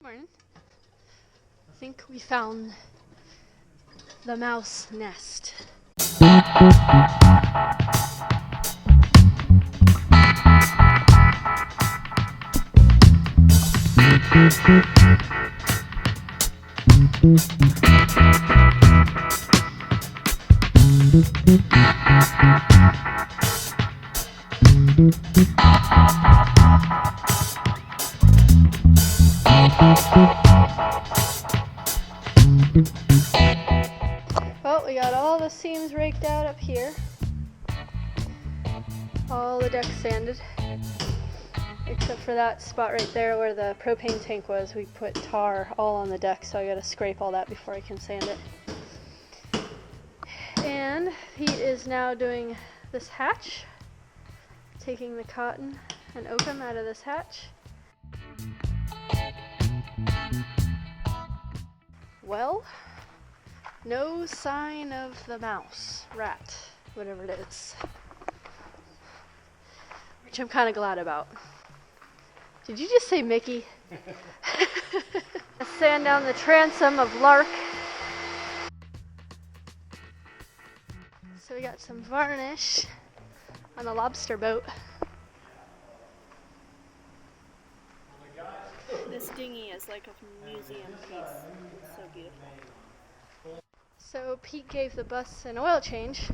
Morning. I think we found the mouse nest. Well, we got all the seams raked out up here. All the decks sanded. Except for that spot right there where the propane tank was. We put tar all on the deck, so I gotta scrape all that before I can sand it. And Pete is now doing this hatch. Taking the cotton and oakum out of this hatch. Well, no sign of the mouse, rat, whatever it is. Which I'm kind of glad about. Did you just say Mickey? Sand down the transom of Lark. So we got some varnish on the lobster boat. This dinghy is like a museum piece. It's so beautiful. So Pete gave the bus an oil change.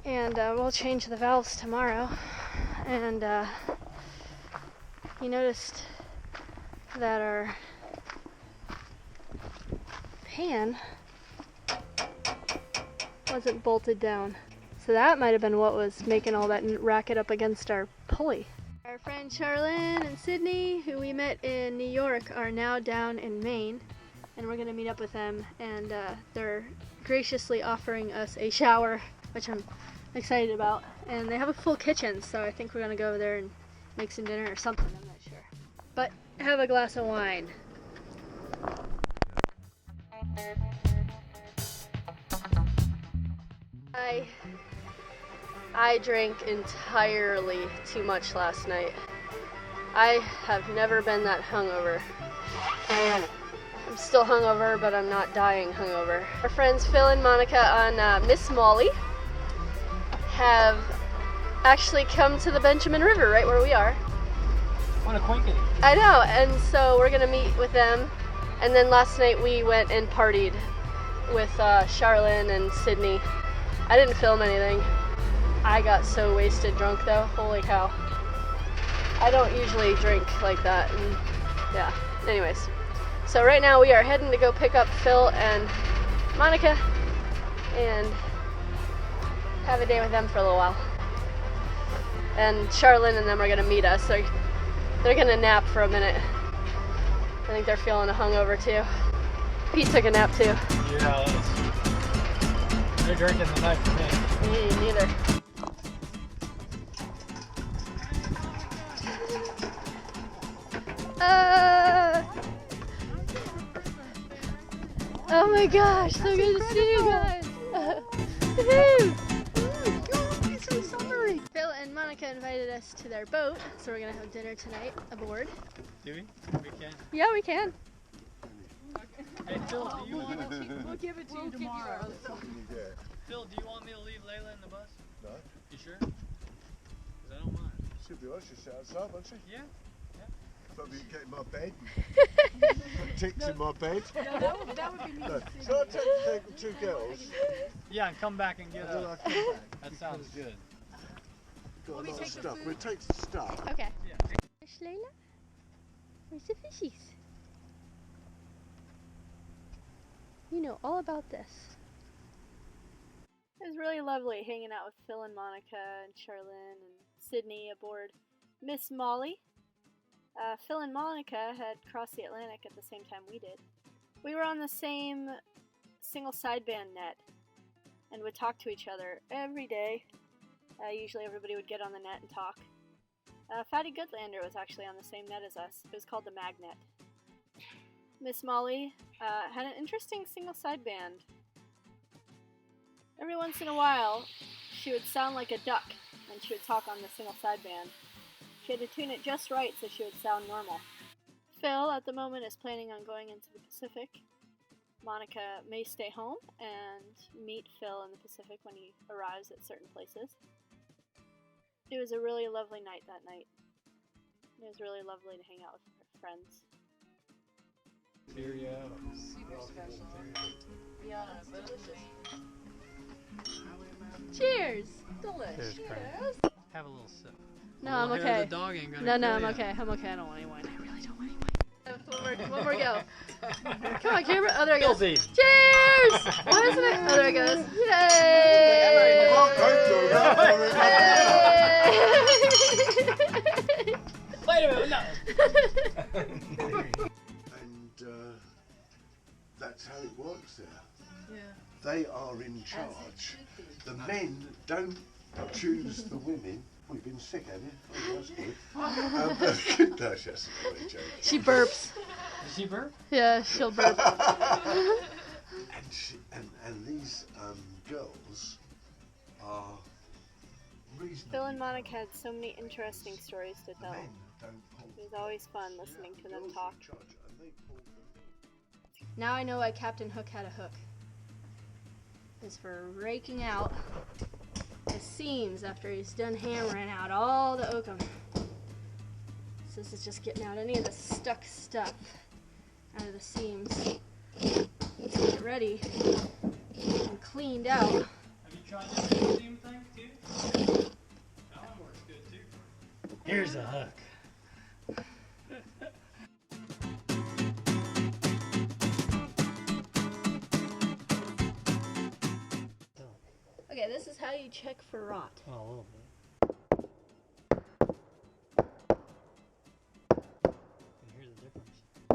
And we'll change the valves tomorrow. And he noticed that our pan wasn't bolted down. So that might have been what was making all that racket up against our pulley. Our friend Charlene and Sydney, who we met in New York, are now down in Maine. And we're going to meet up with them. And they're graciously offering us a shower, which I'm excited about. And they have a full kitchen, so I think we're going to go over there and make some dinner or something. I'm not sure. But have a glass of wine. I drank entirely too much last night. I have never been that hungover. I'm still hungover, but I'm not dying hungover. Our friends Phil and Monica on Miss Molly have actually come to the Benjamin River right where we are. What a quinkity. I know, and so we're gonna meet with them. And then last night we went and partied with Charlene and Sydney. I didn't film anything. I got so wasted drunk though, holy cow. I don't usually drink like that, and yeah, anyways. So right now we are heading to go pick up Phil and Monica and have a day with them for a little while. And Charlene and them are gonna meet us, so they're gonna nap for a minute. I think they're feeling a hungover too. Pete took a nap too. Yeah, they're drinking the night for me. Me neither. Oh my gosh, so good to see you guys. So summery. Phil and Monica invited us to their boat, so we're gonna have dinner tonight aboard. Do we? We can. Yeah, we can. Hey Phil, do you want to We'll give it to you tomorrow. Phil, do you want me to leave Layla in the bus? No. You sure? Because I don't mind. She'll be honest, she's outside, won't she? Yeah. Probably get in my bed. Ticks in my bed. No, that would be me. No. So I'll take the two girls. Yeah, and come back and get And then us. I'll come back. That sounds good. Got a lot of stuff. We'll take the stuff. Okay. Yeah. Fish, Layla? Where's the fishies? You know all about this. It was really lovely hanging out with Phil and Monica and Charlene and Sydney aboard Miss Molly. Phil and Monica had crossed the Atlantic at the same time we did. We were on the same single sideband net and would talk to each other every day. Usually everybody would get on the net and talk. Fatty Goodlander was actually on the same net as us. It was called the Magnet. Miss Molly had an interesting single sideband. Every once in a while, she would sound like a duck, and she would talk on the single sideband. She had to tune it just right so she would sound normal. Phil at the moment is planning on going into the Pacific. Monica may stay home and meet Phil in the Pacific when he arrives at certain places. It was a really lovely night that night. It was really lovely to hang out with her friends. Cheers! Cheers, Delicious. Frank. Have a little sip. No, I'm Well, okay. The dog ain't gonna No, kill I'm ya. okay. I'm okay. I don't want any wine. I really don't want any wine. One more go. Come on, camera. Oh, there it goes. Guilty. Cheers! Why isn't it? Oh, there it goes. Yay! Yay! Wait a minute, no. And that's how it works there. Yeah. They are in charge. The men don't choose the women. Oh, you've been sick, have you? Oh, that's good. No, it's just a little joke. She burps. Did she burp? Yeah, she'll burp. And these girls are reasonable. Phil and Monica had so many interesting stories to The tell. men don't pull. It was always fun listening to them Girls are talk. in charge, and they pull them. Now I know why Captain Hook had a hook. It's for raking out the seams after he's done hammering out all the oakum. So this is just getting out any of the stuck stuff out of the seams. Let's get it ready and cleaned out. Have you tried this seam thing too? That one works good too. Here's a hook. Okay, this is how you check for rot. Oh, a little bit. And here's the difference. I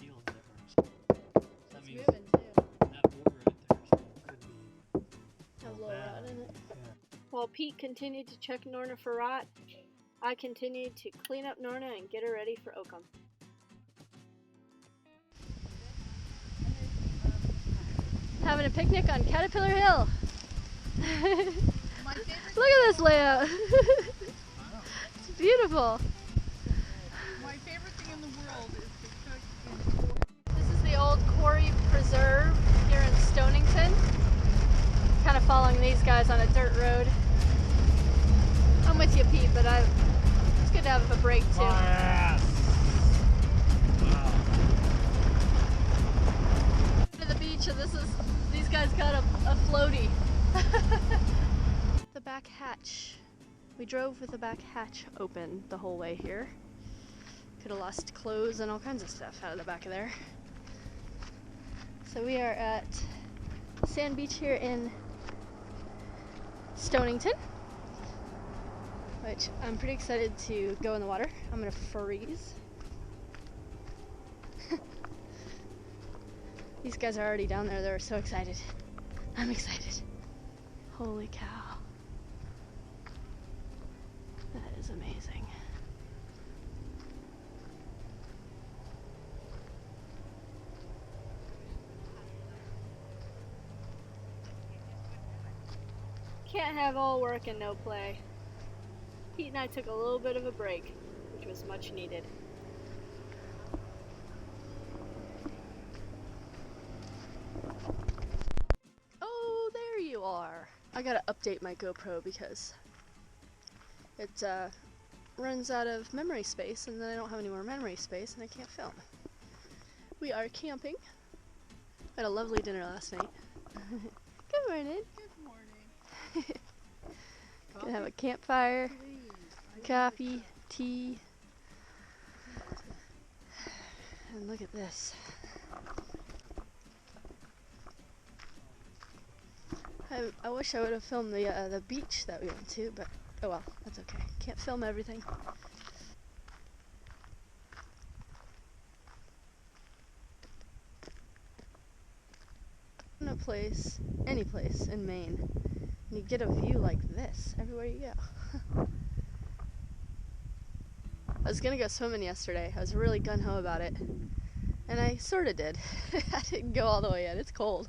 feel the difference. That It's means moving too. that board right there could be Have a little bad. rot in it. Yeah. While Pete continued to check Norna for rot, I continued to clean up Norna and get her ready for oakum. Having a picnic on Caterpillar Hill. Look at this layout. It's beautiful. My favorite thing in the world is to cook in This is the old quarry preserve here in Stonington. Kind of following these guys on a dirt road. I'm with you, Pete, but it's good to have a break too. To the beach, and these guys got a floaty. The back hatch. We drove with the back hatch open the whole way here. Could have lost clothes and all kinds of stuff out of the back of there. So we are at Sand Beach here in Stonington, which I'm pretty excited to go in the water. I'm gonna freeze. These guys are already down there. They're so excited. I'm excited. Holy cow. That is amazing. Can't have all work and no play. Pete and I took a little bit of a break, which was much needed. Oh, there you are. I gotta update my GoPro because it runs out of memory space, and then I don't have any more memory space and I can't film. We are camping. Had a lovely dinner last night. Good morning. good morning. Gonna have a campfire, coffee, tea, and look at this. I wish I would have filmed the beach that we went to, but oh well, that's okay. Can't film everything. In a place, any place in Maine, and you get a view like this everywhere you go. I was gonna go swimming yesterday. I was really gung-ho about it, and I sorta did. I didn't go all the way in. It's cold.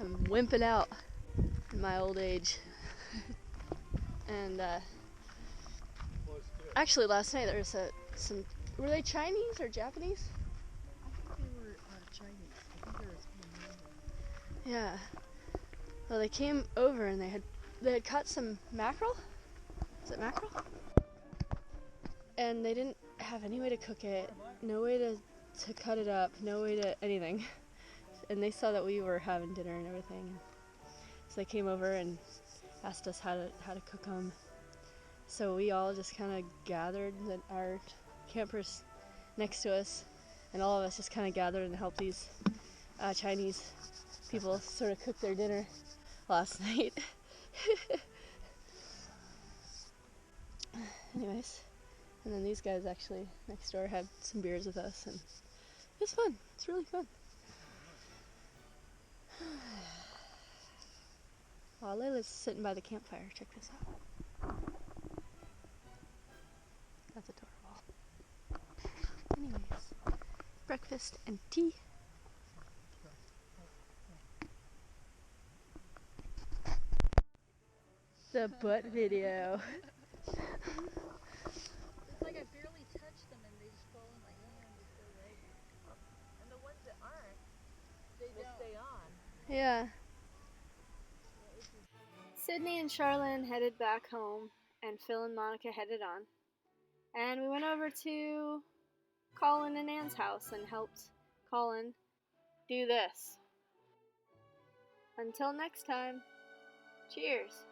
I'm wimping out in my old age. And Actually, last night there was some. Were they Chinese or Japanese? I think they were Chinese. I think they were Yeah. Well, they came over and they had caught some mackerel. Is it mackerel? And they didn't have any way to cook it, no way to cut it up, no way to anything. And they saw that we were having dinner and everything. So they came over and asked us how to cook them. So we all just kind of gathered our campers next to us, and all of us just kind of gathered and helped these Chinese people sort of cook their dinner last night. Anyways, and then these guys actually next door had some beers with us, and it was fun. It's really fun. While Layla's sitting by the campfire, check this out. That's adorable. Anyways, breakfast and tea. The butt video. It's like I barely touch them and they just fall in my hand. It's so right. And the ones that aren't, they stay on. Yeah. Sydney and Charlene headed back home, and Phil and Monica headed on. And we went over to Colin and Ann's house and helped Colin do this. Until next time, cheers!